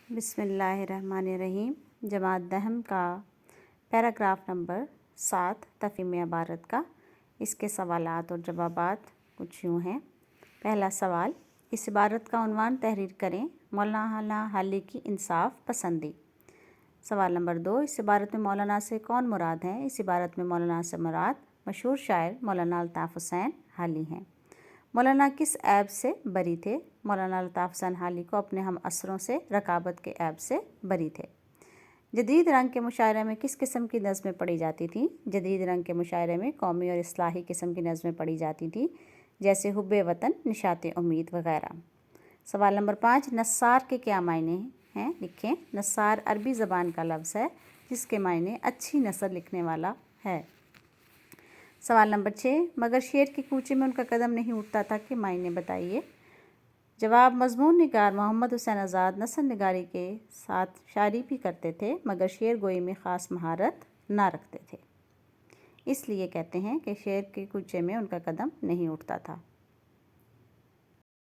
بسم اللہ الرحمن الرحیم۔ جماعت دہم کا پیراگراف نمبر 7 تفہیم عبارت کا، اس کے سوالات اور جوابات کچھ یوں ہیں۔ پہلا سوال، اس عبارت کا عنوان تحریر کریں، مولانا حالی کی انصاف پسندی۔ سوال نمبر 2، اس عبارت میں مولانا سے کون مراد ہیں؟ اس عبارت میں مولانا سے مراد مشہور شاعر مولانا الطاف حسین حالی ہیں۔ مولانا کس عیب سے بری تھے؟ مولانا الطاف حسین حالی کو اپنے ہم عصروں سے رقابت کے عیب سے بری تھے۔ جدید رنگ کے مشاعرے میں کس قسم کی نظمیں پڑھی جاتی تھیں؟ جدید رنگ کے مشاعرے میں قومی اور اصلاحی قسم کی نظمیں پڑھی جاتی تھیں، جیسے حب وطن، نشاط امید وغیرہ۔ سوال نمبر 5، نثار کے کیا معنی ہیں؟ لکھیں۔ نثار عربی زبان کا لفظ ہے جس کے معنی اچھی نثر لکھنے والا ہے۔ سوال نمبر 6، مگر شعر کے کوچے میں ان کا قدم نہیں اٹھتا تھا کے معنی بتائیے۔ جواب، مضمون نگار محمد حسین آزاد نثر نگاری کے ساتھ شاعری بھی کرتے تھے، مگر شعر گوئی میں خاص مہارت نہ رکھتے تھے، اس لیے کہتے ہیں کہ شعر کے کوچے میں ان کا قدم نہیں اٹھتا تھا۔